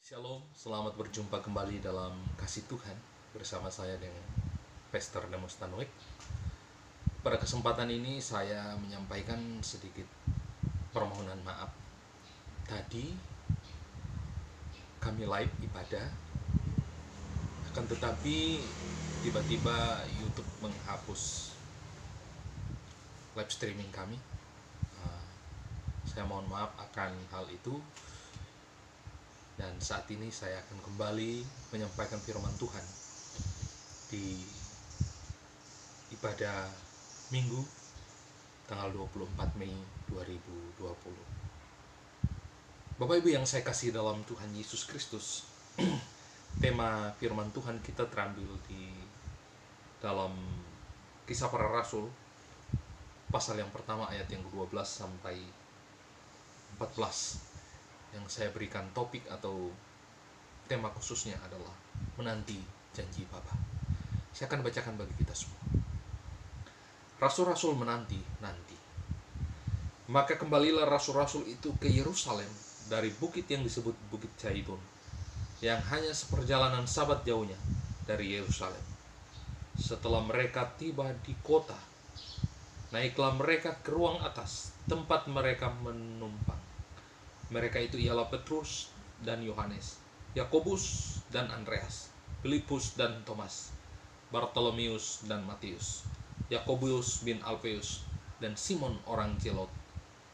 Shalom, selamat berjumpa kembali dalam kasih Tuhan bersama saya dengan Pastor Demos Tanuik. Pada kesempatan ini saya menyampaikan sedikit permohonan maaf. Tadi kami live ibadah, akan tetapi tiba-tiba YouTube menghapus live streaming kami. Saya mohon maaf akan hal itu. Dan saat ini saya akan kembali menyampaikan firman Tuhan di ibadah Minggu tanggal 24 Mei 2020. Bapak Ibu yang saya kasih dalam Tuhan Yesus Kristus, tema firman Tuhan kita terambil di dalam Kisah Para Rasul pasal yang pertama ayat yang ke-12 sampai 14. Yang saya berikan topik atau tema khususnya adalah menanti janji Bapa. Saya akan bacakan bagi kita semua. Rasul-rasul menanti. Maka kembalilah rasul-rasul itu ke Yerusalem dari bukit yang disebut Bukit Zaitun, yang hanya seperjalanan Sabat jauhnya dari Yerusalem. Setelah mereka tiba di kota, naiklah mereka ke ruang atas, tempat mereka menumpang. Mereka itu ialah Petrus dan Yohanes, Yakobus dan Andreas, Filipus dan Thomas, Bartolomeus dan Matius, Yakobus bin Alfeus dan Simon orang Zelot,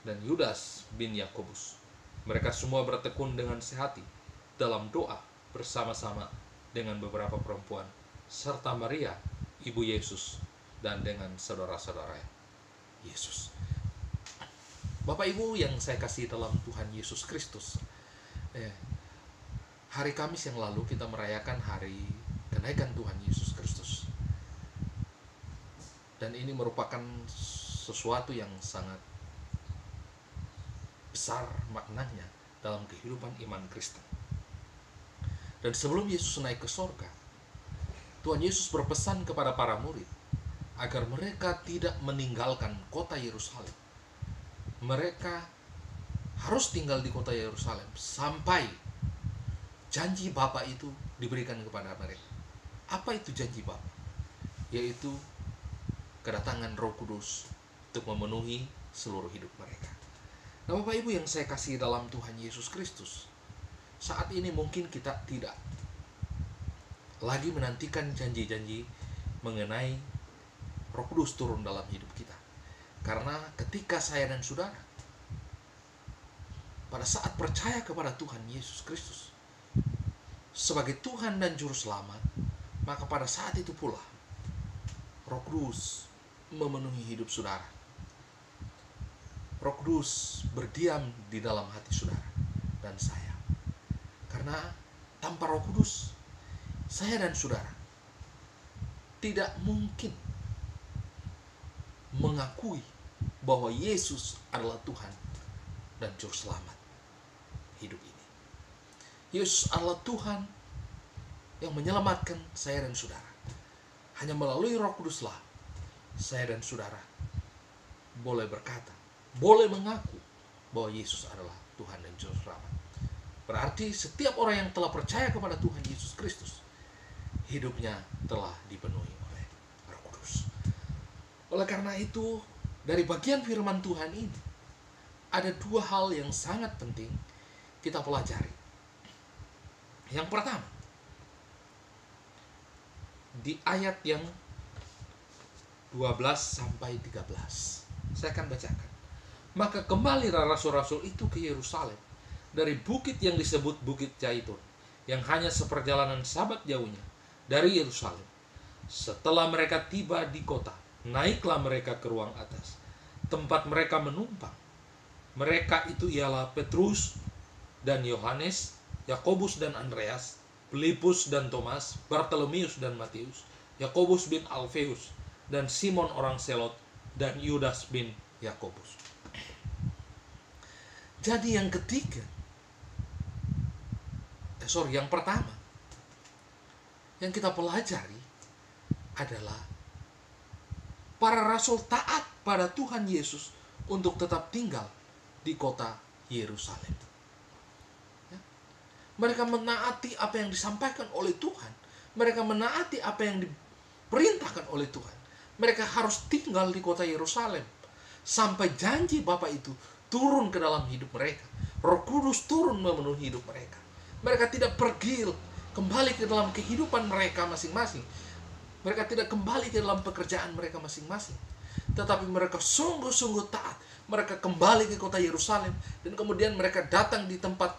dan Yudas bin Yakobus. Mereka semua bertekun dengan sehati dalam doa bersama-sama dengan beberapa perempuan, serta Maria, ibu Yesus, dan dengan saudara-saudara Yesus. Bapak Ibu yang saya kasih dalam Tuhan Yesus Kristus, hari Kamis yang lalu kita merayakan hari kenaikan Tuhan Yesus Kristus. Dan ini merupakan sesuatu yang sangat besar maknanya dalam kehidupan iman Kristen. Dan sebelum Yesus naik ke sorga, Tuhan Yesus berpesan kepada para murid agar mereka tidak meninggalkan kota Yerusalem. Mereka harus tinggal di kota Yerusalem sampai janji Bapa itu diberikan kepada mereka. Apa itu janji Bapa? Yaitu kedatangan Roh Kudus untuk memenuhi seluruh hidup mereka. Nah, Bapak Ibu yang saya kasih dalam Tuhan Yesus Kristus, saat ini mungkin kita tidak lagi menantikan janji-janji mengenai Roh Kudus turun dalam hidup kita. Karena ketika saya dan saudara pada saat percaya kepada Tuhan Yesus Kristus sebagai Tuhan dan Juru Selamat, maka pada saat itu pula Roh Kudus memenuhi hidup saudara. Roh Kudus berdiam di dalam hati saudara dan saya. Karena tanpa Roh Kudus, saya dan saudara tidak mungkin mengakui bahwa Yesus adalah Tuhan dan Juru Selamat hidup ini. Yesus adalah Tuhan yang menyelamatkan saya dan saudara. Hanya melalui Roh Kuduslah saya dan saudara boleh berkata, boleh mengaku bahwa Yesus adalah Tuhan dan Juru Selamat. Berarti setiap orang yang telah percaya kepada Tuhan Yesus Kristus, hidupnya telah dipenuhi oleh Roh Kudus. Oleh karena itu, dari bagian firman Tuhan ini, ada dua hal yang sangat penting kita pelajari. Yang pertama, di ayat yang 12 sampai 13. Saya akan bacakan. Maka kembalilah rasul-rasul itu ke Yerusalem dari bukit yang disebut Bukit Zaitun, yang hanya seperjalanan Sabat jauhnya dari Yerusalem. Setelah mereka tiba di kota, naiklah mereka ke ruang atas, tempat mereka menumpang. Mereka itu ialah Petrus dan Yohanes, Yakobus dan Andreas, Filipus dan Thomas, Bartolomeus dan Matius, Yakobus bin Alfeus, dan Simon orang Zelot, dan Yudas bin Yakobus. Jadi yang ketiga, yang pertama yang kita pelajari adalah para rasul taat pada Tuhan Yesus untuk tetap tinggal di kota Yerusalem. Mereka menaati apa yang disampaikan oleh Tuhan. Mereka menaati apa yang diperintahkan oleh Tuhan. Mereka harus tinggal di kota Yerusalem sampai janji Bapa itu turun ke dalam hidup mereka. Roh Kudus turun memenuhi hidup mereka. Mereka tidak pergi kembali ke dalam kehidupan mereka masing-masing. Mereka tidak kembali ke dalam pekerjaan mereka masing-masing. Tetapi mereka sungguh-sungguh taat. Mereka kembali ke kota Yerusalem. Dan kemudian mereka datang di tempat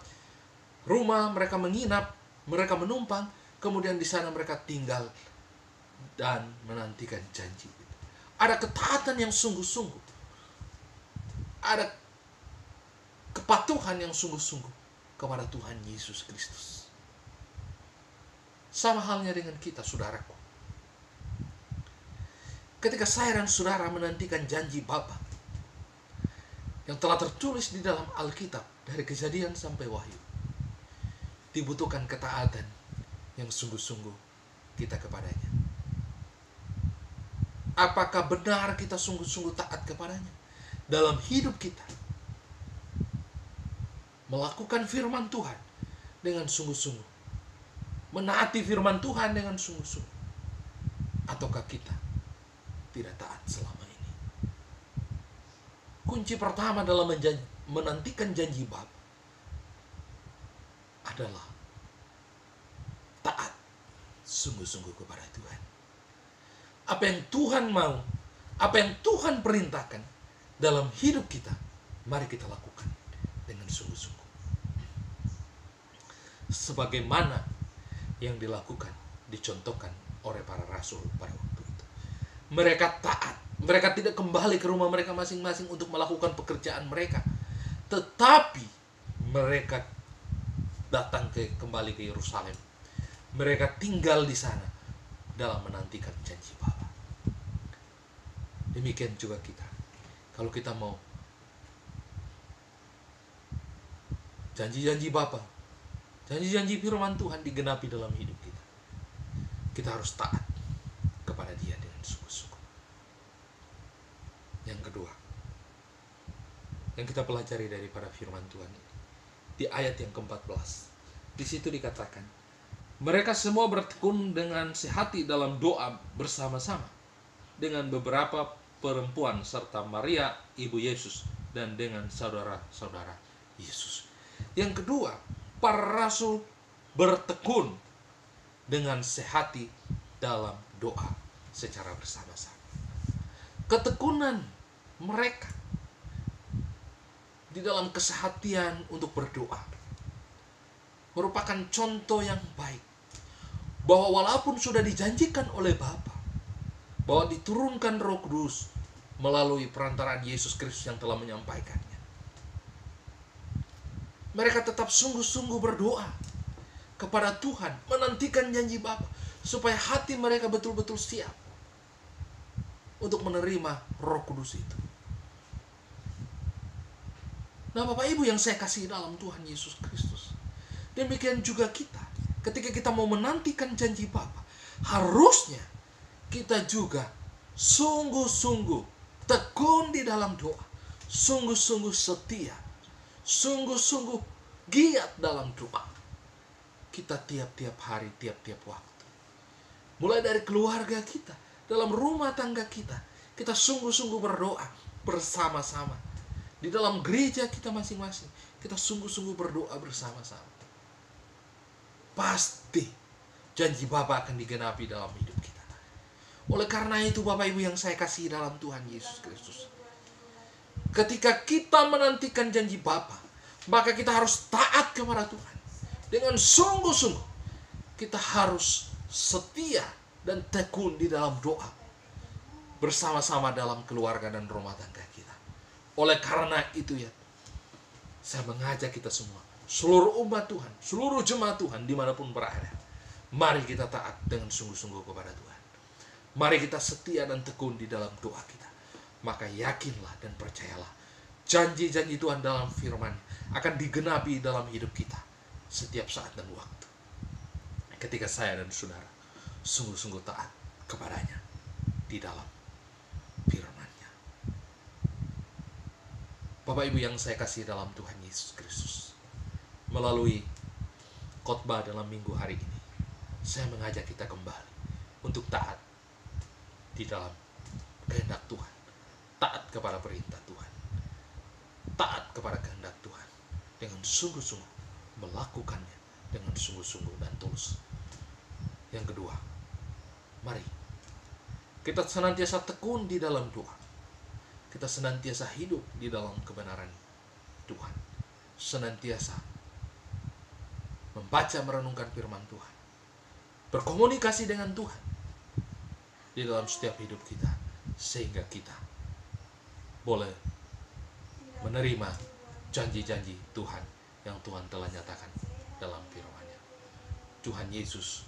rumah, mereka menginap, mereka menumpang. Kemudian di sana mereka tinggal dan menantikan janji itu. Ada ketaatan yang sungguh-sungguh. Ada kepatuhan yang sungguh-sungguh kepada Tuhan Yesus Kristus. Sama halnya dengan kita, saudaraku. Ketika saya dan saudara menantikan janji Bapa yang telah tertulis di dalam Alkitab dari Kejadian sampai Wahyu, dibutuhkan ketaatan yang sungguh-sungguh kita kepadanya. Apakah benar kita sungguh-sungguh taat kepadanya dalam hidup kita? Melakukan firman Tuhan dengan sungguh-sungguh. Menaati firman Tuhan dengan sungguh-sungguh. Ataukah kita tidak taat selama ini? Kunci pertama dalam menantikan janji Bapa adalah taat sungguh-sungguh kepada Tuhan. Apa yang Tuhan mau, apa yang Tuhan perintahkan dalam hidup kita, mari kita lakukan dengan sungguh-sungguh. Sebagaimana yang dilakukan, dicontohkan oleh para rasul pada waktu itu. Mereka taat. Mereka tidak kembali ke rumah mereka masing-masing untuk melakukan pekerjaan mereka. Tetapi mereka datang kembali ke Yerusalem. Mereka tinggal di sana dalam menantikan janji Bapa. Demikian juga kita. Kalau kita mau janji-janji Bapa, janji-janji firman Tuhan digenapi dalam hidup kita, kita harus taat kepada Dia dengan sungguh-sungguh. Yang kedua, yang kita pelajari daripada firman Tuhan ini, di ayat yang ke-14, di situ dikatakan, mereka semua bertekun dengan sehati dalam doa bersama-sama dengan beberapa perempuan serta Maria ibu Yesus dan dengan saudara-saudara Yesus. Yang kedua, para rasul bertekun dengan sehati dalam doa secara bersama-sama. Ketekunan mereka di dalam kesehatian untuk berdoa merupakan contoh yang baik, bahwa walaupun sudah dijanjikan oleh Bapa bahwa diturunkan Roh Kudus melalui perantaraan Yesus Kristus yang telah menyampaikannya, mereka tetap sungguh-sungguh berdoa kepada Tuhan, menantikan janji Bapa, supaya hati mereka betul-betul siap untuk menerima Roh Kudus itu. Nah, Bapak Ibu yang saya kasih dalam Tuhan Yesus Kristus, demikian juga kita. Ketika kita mau menantikan janji Bapa, harusnya kita juga sungguh-sungguh tekun di dalam doa, sungguh-sungguh setia, sungguh-sungguh giat dalam doa. Kita tiap-tiap hari, tiap-tiap waktu, mulai dari keluarga kita, dalam rumah tangga kita, kita sungguh-sungguh berdoa bersama-sama. Di dalam gereja kita masing-masing, kita sungguh-sungguh berdoa bersama-sama. Pasti janji Bapa akan digenapi dalam hidup kita. Oleh karena itu, Bapak Ibu yang saya kasih dalam Tuhan Yesus Kristus, ketika kita menantikan janji Bapa, maka kita harus taat kepada Tuhan. Dengan sungguh-sungguh, kita harus setia dan tekun di dalam doa bersama-sama dalam keluarga dan rumah tangga kita. Oleh karena itu ya, saya mengajak kita semua, seluruh umat Tuhan, seluruh jemaat Tuhan dimanapun berada, mari kita taat dengan sungguh-sungguh kepada Tuhan. Mari kita setia dan tekun di dalam doa kita. Maka yakinlah dan percayalah, janji-janji Tuhan dalam firman akan digenapi dalam hidup kita setiap saat dan waktu. Ketika saya dan saudara sungguh-sungguh taat kepadanya di dalam firman-Nya. Bapak Ibu yang saya kasih dalam Tuhan Yesus Kristus, melalui khotbah dalam minggu hari ini, saya mengajak kita kembali untuk taat di dalam kehendak Tuhan, taat kepada perintah Tuhan, taat kepada kehendak Tuhan dengan sungguh-sungguh, melakukannya dengan sungguh-sungguh dan tulus. Yang kedua, mari kita senantiasa tekun di dalam doa. Kita senantiasa hidup di dalam kebenaran Tuhan, senantiasa membaca merenungkan firman Tuhan, berkomunikasi dengan Tuhan di dalam setiap hidup kita, sehingga kita boleh menerima janji-janji Tuhan yang Tuhan telah nyatakan dalam firman-Nya. Tuhan Yesus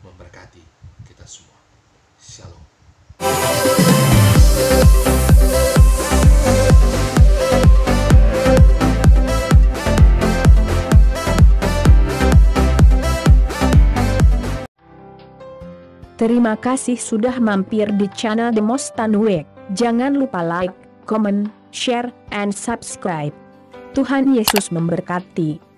memberkati kita semua. Shalom. Terima kasih sudah mampir di channel Demos Tanwek. Jangan lupa like, comment, share, and subscribe. Tuhan Yesus memberkati.